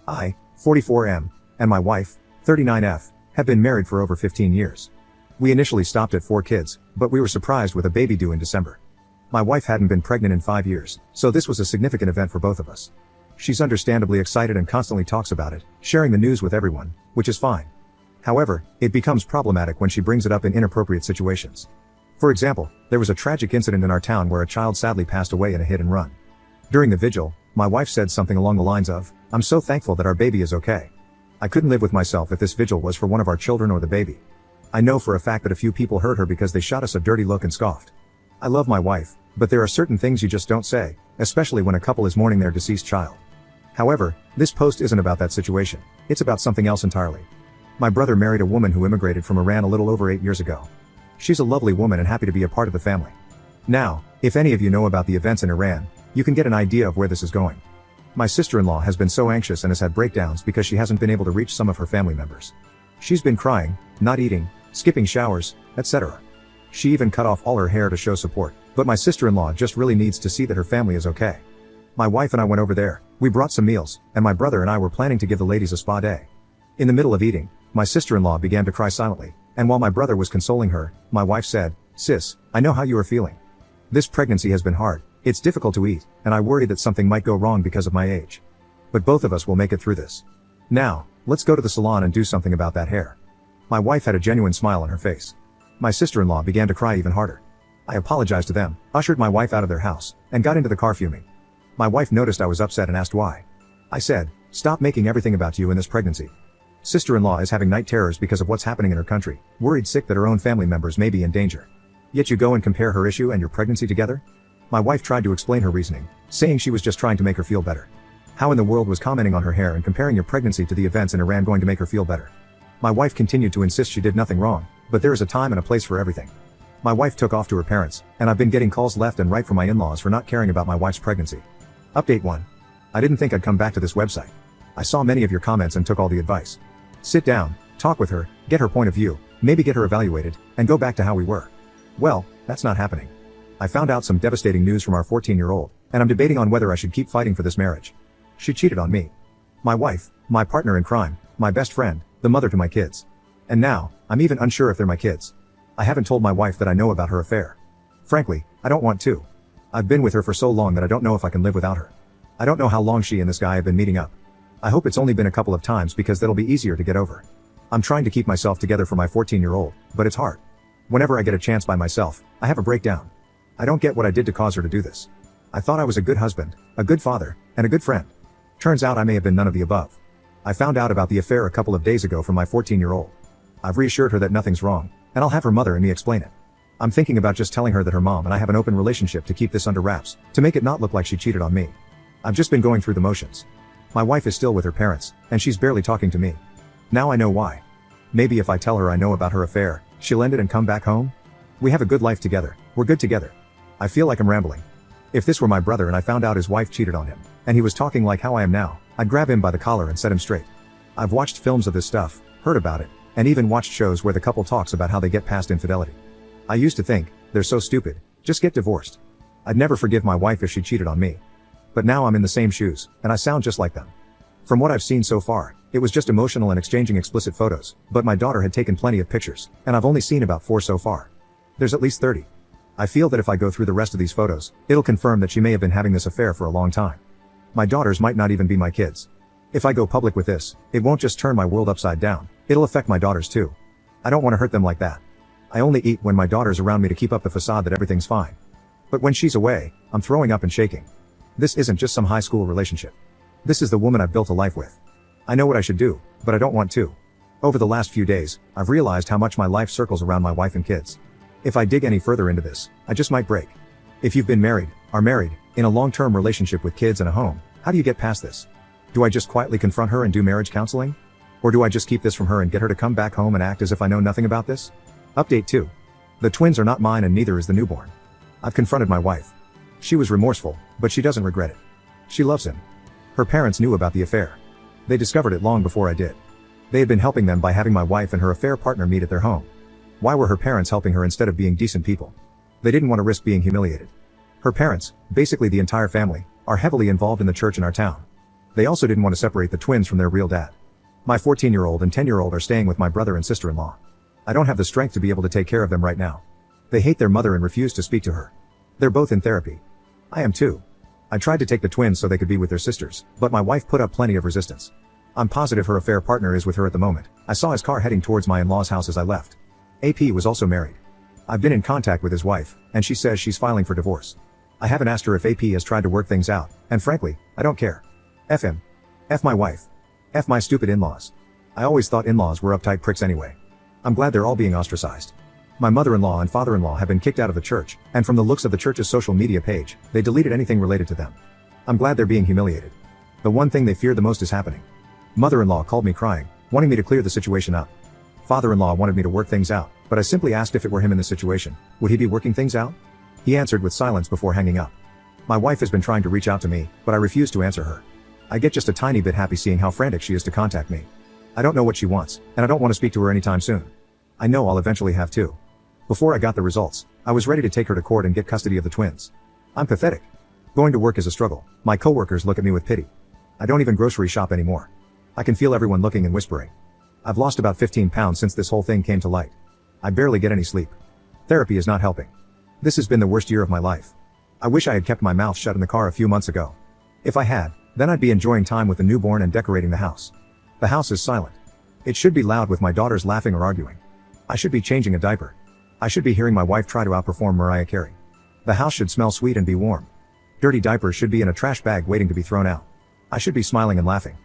I, 44M, and my wife, 39F, have been married for over 15 years. We initially stopped at 4 kids, but we were surprised with a baby due in December. My wife hadn't been pregnant in 5 years, so this was a significant event for both of us. She's understandably excited and constantly talks about it, sharing the news with everyone, which is fine. However, it becomes problematic when she brings it up in inappropriate situations. For example, there was a tragic incident in our town where a child sadly passed away in a hit and run. During the vigil, my wife said something along the lines of, "I'm so thankful that our baby is okay. I couldn't live with myself if this vigil was for one of our children or the baby." I know for a fact that a few people heard her because they shot us a dirty look and scoffed. I love my wife, but there are certain things you just don't say, especially when a couple is mourning their deceased child. However, this post isn't about that situation, it's about something else entirely. My brother married a woman who immigrated from Iran a little over 8 years ago. She's a lovely woman and happy to be a part of the family. Now, if any of you know about the events in Iran, you can get an idea of where this is going. My sister-in-law has been so anxious and has had breakdowns because she hasn't been able to reach some of her family members. She's been crying, not eating, skipping showers, etc. She even cut off all her hair to show support, but my sister-in-law just really needs to see that her family is okay. My wife and I went over there, we brought some meals, and my brother and I were planning to give the ladies a spa day. In the middle of eating, my sister-in-law began to cry silently, and while my brother was consoling her, my wife said, "Sis, I know how you are feeling. This pregnancy has been hard, it's difficult to eat, and I worry that something might go wrong because of my age. But both of us will make it through this. Now, let's go to the salon and do something about that hair." My wife had a genuine smile on her face. My sister-in-law began to cry even harder. I apologized to them, ushered my wife out of their house, and got into the car fuming. My wife noticed I was upset and asked why. I said, "Stop making everything about you in this pregnancy. Sister-in-law is having night terrors because of what's happening in her country, worried sick that her own family members may be in danger. Yet you go and compare her issue and your pregnancy together?" My wife tried to explain her reasoning, saying she was just trying to make her feel better. How in the world was commenting on her hair and comparing your pregnancy to the events in Iran going to make her feel better? My wife continued to insist she did nothing wrong, but there is a time and a place for everything. My wife took off to her parents, and I've been getting calls left and right from my in-laws for not caring about my wife's pregnancy. Update 1. I didn't think I'd come back to this website. I saw many of your comments and took all the advice. Sit down, talk with her, get her point of view, maybe get her evaluated, and go back to how we were. Well, that's not happening. I found out some devastating news from our 14-year-old, and I'm debating on whether I should keep fighting for this marriage. She cheated on me. My wife, my partner in crime, my best friend, the mother to my kids. And now, I'm even unsure if they're my kids. I haven't told my wife that I know about her affair. Frankly, I don't want to. I've been with her for so long that I don't know if I can live without her. I don't know how long she and this guy have been meeting up. I hope it's only been a couple of times because that'll be easier to get over. I'm trying to keep myself together for my 14-year-old, but it's hard. Whenever I get a chance by myself, I have a breakdown. I don't get what I did to cause her to do this. I thought I was a good husband, a good father, and a good friend. Turns out I may have been none of the above. I found out about the affair a couple of days ago from my 14-year-old. I've reassured her that nothing's wrong, and I'll have her mother and me explain it. I'm thinking about just telling her that her mom and I have an open relationship to keep this under wraps, to make it not look like she cheated on me. I've just been going through the motions. My wife is still with her parents, and she's barely talking to me. Now I know why. Maybe if I tell her I know about her affair, she'll end it and come back home? We have a good life together, we're good together. I feel like I'm rambling. If this were my brother and I found out his wife cheated on him, and he was talking like how I am now, I'd grab him by the collar and set him straight. I've watched films of this stuff, heard about it, and even watched shows where the couple talks about how they get past infidelity. I used to think, they're so stupid, just get divorced. I'd never forgive my wife if she cheated on me. But now I'm in the same shoes, and I sound just like them. From what I've seen so far, it was just emotional and exchanging explicit photos, but my daughter had taken plenty of pictures, and I've only seen about 4 so far. There's at least 30. I feel that if I go through the rest of these photos, it'll confirm that she may have been having this affair for a long time. My daughters might not even be my kids. If I go public with this, it won't just turn my world upside down, it'll affect my daughters too. I don't want to hurt them like that. I only eat when my daughter's around me to keep up the facade that everything's fine. But when she's away, I'm throwing up and shaking. This isn't just some high school relationship. This is the woman I've built a life with. I know what I should do, but I don't want to. Over the last few days, I've realized how much my life circles around my wife and kids. If I dig any further into this, I just might break. If you've been married, are married, in a long-term relationship with kids and a home, how do you get past this? Do I just quietly confront her and do marriage counseling? Or do I just keep this from her and get her to come back home and act as if I know nothing about this? Update 2. The twins are not mine and neither is the newborn. I've confronted my wife. She was remorseful, but she doesn't regret it. She loves him. Her parents knew about the affair. They discovered it long before I did. They had been helping them by having my wife and her affair partner meet at their home. Why were her parents helping her instead of being decent people? They didn't want to risk being humiliated. Her parents, basically the entire family, are heavily involved in the church in our town. They also didn't want to separate the twins from their real dad. My 14-year-old and 10-year-old are staying with my brother and sister-in-law. I don't have the strength to be able to take care of them right now. They hate their mother and refuse to speak to her. They're both in therapy. I am too. I tried to take the twins so they could be with their sisters, but my wife put up plenty of resistance. I'm positive her affair partner is with her at the moment. I saw his car heading towards my in-laws' house as I left. AP was also married. I've been in contact with his wife, and she says she's filing for divorce. I haven't asked her if AP has tried to work things out, and frankly, I don't care. F him. F my wife. F my stupid in-laws. I always thought in-laws were uptight pricks anyway. I'm glad they're all being ostracized. My mother-in-law and father-in-law have been kicked out of the church, and from the looks of the church's social media page, they deleted anything related to them. I'm glad they're being humiliated. The one thing they fear the most is happening. Mother-in-law called me crying, wanting me to clear the situation up. Father-in-law wanted me to work things out, but I simply asked if it were him in this situation, would he be working things out? He answered with silence before hanging up. My wife has been trying to reach out to me, but I refuse to answer her. I get just a tiny bit happy seeing how frantic she is to contact me. I don't know what she wants, and I don't want to speak to her anytime soon. I know I'll eventually have to. Before I got the results, I was ready to take her to court and get custody of the twins. I'm pathetic. Going to work is a struggle. My coworkers look at me with pity. I don't even grocery shop anymore. I can feel everyone looking and whispering. I've lost about 15 pounds since this whole thing came to light. I barely get any sleep. Therapy is not helping. This has been the worst year of my life. I wish I had kept my mouth shut in the car a few months ago. If I had, then I'd be enjoying time with the newborn and decorating the house. The house is silent. It should be loud with my daughters laughing or arguing. I should be changing a diaper. I should be hearing my wife try to outperform Mariah Carey. The house should smell sweet and be warm. Dirty diapers should be in a trash bag waiting to be thrown out. I should be smiling and laughing.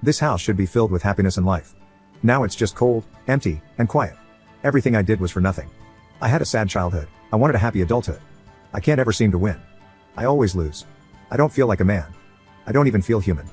This house should be filled with happiness and life. Now it's just cold, empty, and quiet. Everything I did was for nothing. I had a sad childhood. I wanted a happy adulthood. I can't ever seem to win. I always lose. I don't feel like a man. I don't even feel human.